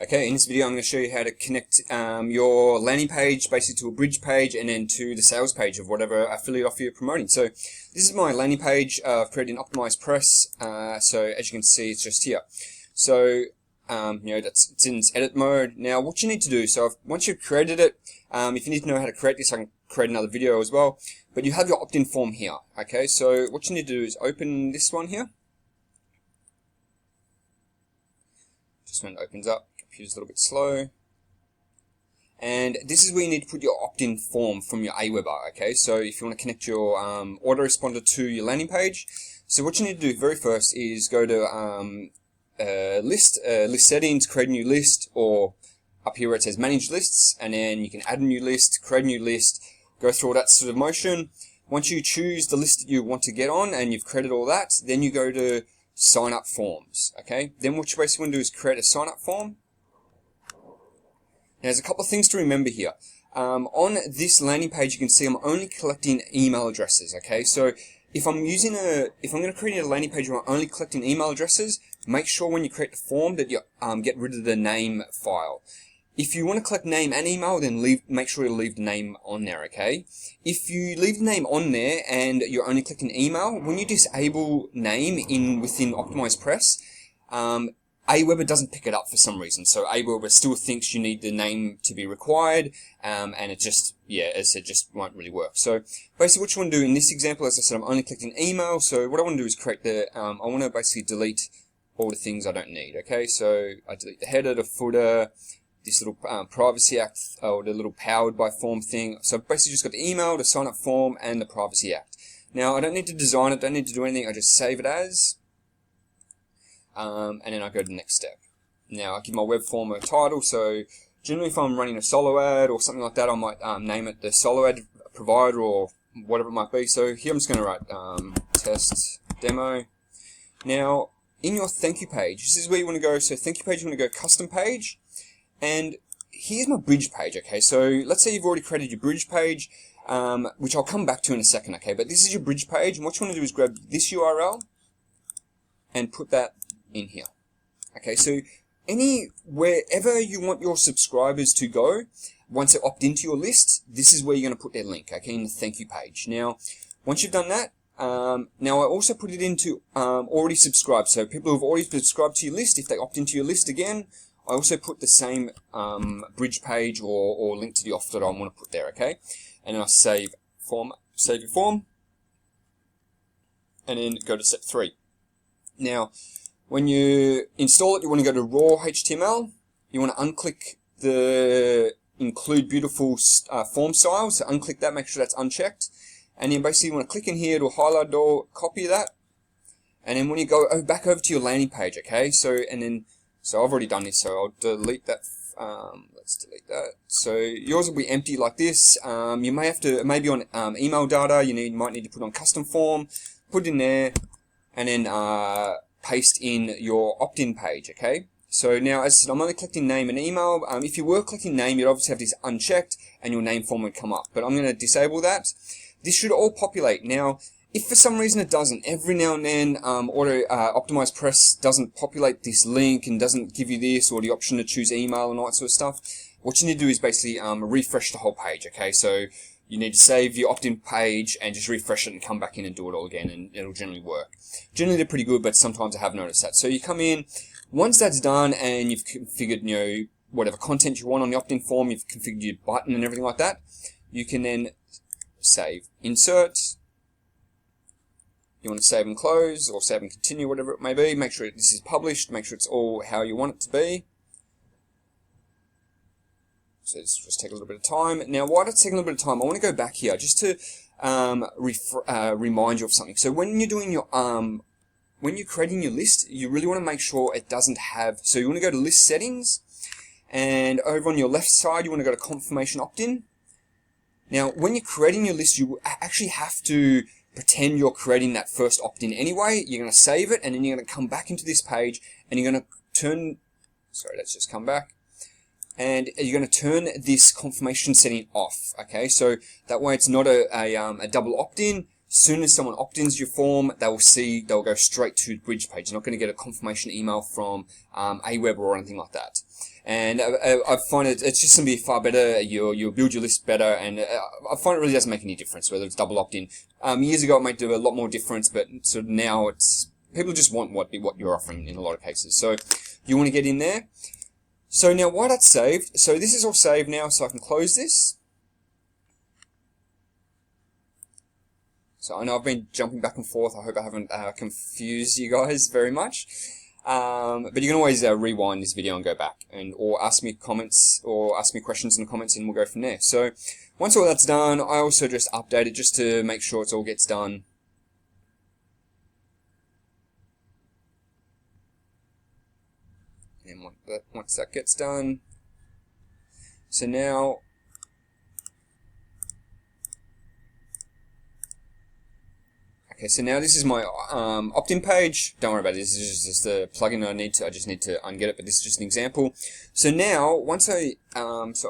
Okay, in this video I'm going to show you how to connect your landing page basically to a bridge page and then to the sales page of whatever affiliate offer you're promoting. So this is my landing page. I've created an optimized press. So as you can see, it's just here. So it's in edit mode. Now what you need to do, so once you've created it, if you need to know how to create this, I can create another video as well. But you have your opt-in form here. Okay, so what you need to do is open this one here. Just when it opens up. Computer's a little bit slow. And this is where you need to put your opt-in form from your Aweber, okay? So if you want to connect your autoresponder to your landing page, so what you need to do very first is go to list settings, create a new list, or up here where it says manage lists, and then you can add a new list, create a new list, go through all that sort of motion. Once you choose the list that you want to get on and you've created all that, then you go to sign up forms, okay? Then what you basically want to do is create a sign up form. Now, there's a couple of things to remember here. On this landing page, you can see I'm only collecting email addresses. Okay, so if I'm going to create a landing page where I'm only collecting email addresses, make sure when you create the form that you get rid of the name file. If you want to collect name and email, then make sure you leave the name on there. Okay, if you leave the name on there and you're only clicking email, when you disable name within Optimized Press, Aweber doesn't pick it up for some reason, so Aweber still thinks you need the name to be required, and it just, as I said, just won't really work. So basically what you want to do in this example, as I said, I'm only clicking email, so what I want to do is create I want to basically delete all the things I don't need, okay? So I delete the header, the footer, this little Privacy Act, or the little powered by form thing. So I've basically just got the email, the sign up form, and the Privacy Act. Now I don't need to design it, don't need to do anything, I just save it as. And then I go to the next step. Now I give my web form a title, so generally if I'm running a solo ad or something like that, I might name it the solo ad provider or whatever it might be. So here I'm just going to write test demo. Now in your thank you page, this is where you want to go. So thank you page, you want to go custom page, and here's my bridge page. Okay, so let's say you've already created your bridge page, which I'll come back to in a second. Okay, but this is your bridge page, and what you want to do is grab this URL and put that in here. Okay, so wherever you want your subscribers to go, once they opt into your list, this is where you're going to put their link, okay, in the thank you page. Now, once you've done that, now I also put it into already subscribed, so people who've already subscribed to your list, if they opt into your list again, I also put the same bridge page or link to the offer that I want to put there, okay, and then I save your form, and then go to step 3. Now, when you install it, you want to go to raw HTML. You want to unclick the include beautiful form styles. So unclick that, make sure that's unchecked. And then basically you want to click in here, it'll highlight or copy that. And then when you go back over to your landing page, okay? So I've already done this, so I'll delete that. Let's delete that. So yours will be empty like this. You may have to, maybe on email data, you might need to put on custom form, put it in there, and then paste in your opt-in page, okay? So now, as I said, I'm only collecting name and email. If you were collecting name, you'd obviously have this unchecked and your name form would come up. But I'm going to disable that. This should all populate. Now, if for some reason it doesn't, every now and then Optimized Press doesn't populate this link and doesn't give you this or the option to choose email and all that sort of stuff, what you need to do is basically refresh the whole page, okay? So you need to save your opt-in page and just refresh it and come back in and do it all again, and it'll generally work. Generally they're pretty good, but sometimes I have noticed that. So you come in, once that's done and you've configured, whatever content you want on the opt-in form, you've configured your button and everything like that, you can then save, insert. You want to save and close, or save and continue, whatever it may be. Make sure this is published, make sure it's all how you want it to be. So it's just take a little bit of time. Now, why does it take a little bit of time? I want to go back here just to remind you of something. So when you're doing your when you're creating your list, you really want to make sure it doesn't have. So you want to go to list settings, and over on your left side, you want to go to confirmation opt-in. Now, when you're creating your list, you actually have to pretend you're creating that first opt-in anyway. You're going to save it, and then you're going to come back into this page, and you're going to turn. Sorry, let's just come back. And you're going to turn this confirmation setting off, okay? So that way it's not a double opt-in. soon as someone opt-ins your form, they'll go straight to the bridge page. You're not going to get a confirmation email from Aweber or anything like that. And I find it's just going to be far better. You'll build your list better, and I find it really doesn't make any difference whether it's double opt-in. Years ago it might do a lot more difference, but sort of now people just want what you're offering in a lot of cases. So you want to get in there. So now while that's saved, so this is all saved now, so I can close this. So I know I've been jumping back and forth. I hope I haven't confused you guys very much. But you can always rewind this video and go back, or ask me comments, or ask me questions in the comments, and we'll go from there. So once all that's done, I also just update it just to make sure it all gets done. And once that gets done, so now so now this is my opt-in page. Don't worry about it. This is just a plugin I just need to unget it, but this is just an example. So now, once I I'll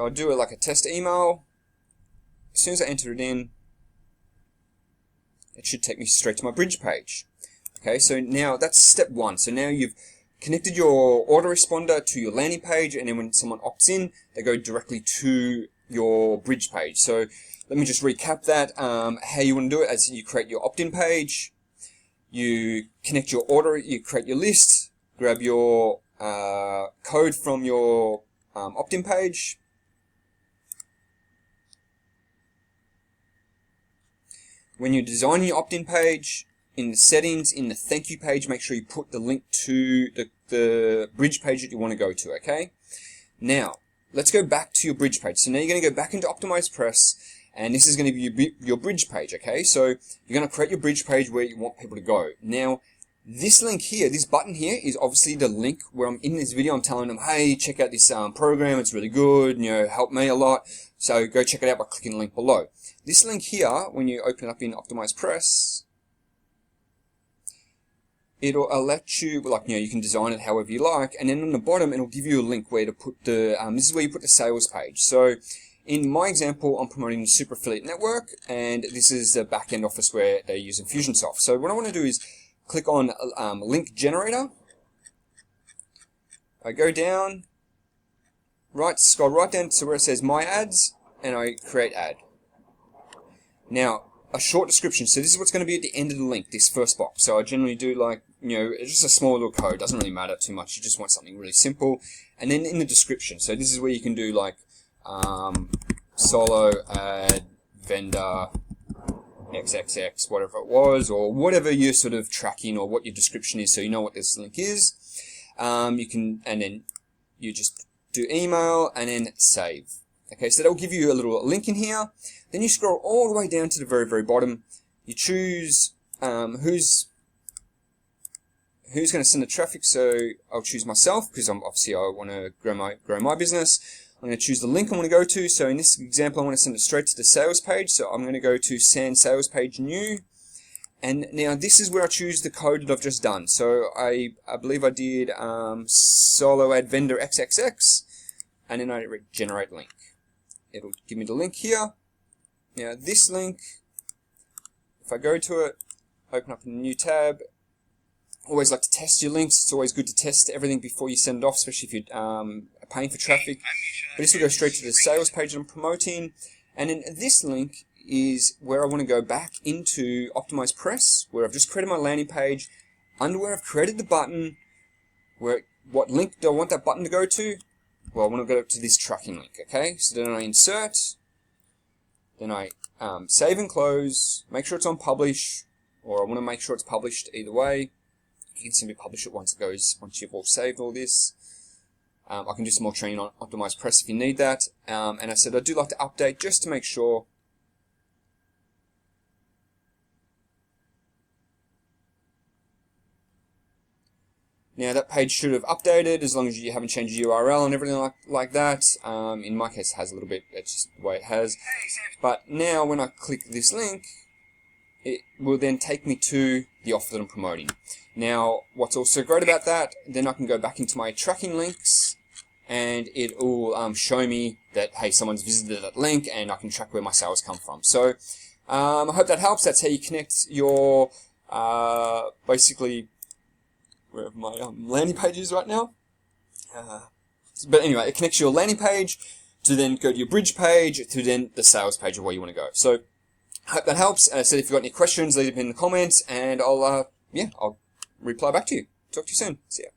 do it like a test email. As soon as I enter it in, it should take me straight to my bridge page. Okay, so now that's step one. So now you've connected your autoresponder to your landing page, and then when someone opts in, they go directly to your bridge page. So let me just recap that. How you want to do it: as you create your opt-in page, you connect your order, you create your list, grab your code from your opt-in page. When you design your opt-in page, in the settings, in the thank you page, make sure you put the link to the bridge page that you want to go to, okay? Now, let's go back to your bridge page. So now you're going to go back into OptimizePress, and this is going to be your bridge page, okay? So you're going to create your bridge page where you want people to go. Now, this link here, this button here, is obviously the link where I'm in this video. I'm telling them, hey, check out this program. It's really good. You know, helped me a lot. So go check it out by clicking the link below. This link here, when you open it up in OptimizePress, it'll let you, you can design it however you like, and then on the bottom it'll give you a link where to put the, this is where you put the sales page. So in my example, I'm promoting the Super Affiliate Network, and this is the back-end office where they're using Fusionsoft. So what I want to do is click on Link Generator. I go down, scroll right down to where it says My Ads, and I create ad. Now, a short description. So this is what's going to be at the end of the link, this first box. So I generally do it's just a small little code. Doesn't really matter too much. You just want something really simple. And then in the description. So this is where you can do solo ad vendor XXX, whatever it was, or whatever you're sort of tracking, or what your description is, so you know what this link is. And then you just do email and then save. Okay, so that'll give you a little link in here. Then you scroll all the way down to the very, very bottom. You choose who's going to send the traffic. So I'll choose myself, because I want to grow my business. I'm going to choose the link I want to go to. So in this example, I want to send it straight to the sales page. So I'm going to go to Sand Sales Page New. And now this is where I choose the code that I've just done. So I believe I did solo ad vendor XXX, and then I generate link. It'll give me the link here. Now this link, if I go to it, open up a new tab. Always like to test your links. It's always good to test everything before you send it off, especially if you're paying for traffic. But this will go straight to the sales page that I'm promoting. And then this link is where I want to go back into OptimizePress, where I've just created my landing page. Under where I've created the button, what link do I want that button to go to? Well, I want to go to this tracking link, okay? So then I insert, then I save and close, make sure it's on publish, or I want to make sure it's published either way. You can simply publish it once you've all saved all this. I can do some more training on OptimizePress if you need that. And I said I do like to update just to make sure. Now that page should have updated as long as you haven't changed the URL and everything like that. In my case it has a little bit, it's just the way it has. But now when I click this link, it will then take me to the offer that I'm promoting. Now what's also great about that, then I can go back into my tracking links, and it will show me that, hey, someone's visited that link, and I can track where my sales come from. So I hope that helps. That's how you connect your, basically, where my landing page is right now. But anyway, it connects your landing page to then go to your bridge page to then the sales page of where you want to go. So I hope that helps. As I said, if you've got any questions, leave them in the comments, and I'll reply back to you. Talk to you soon. See ya.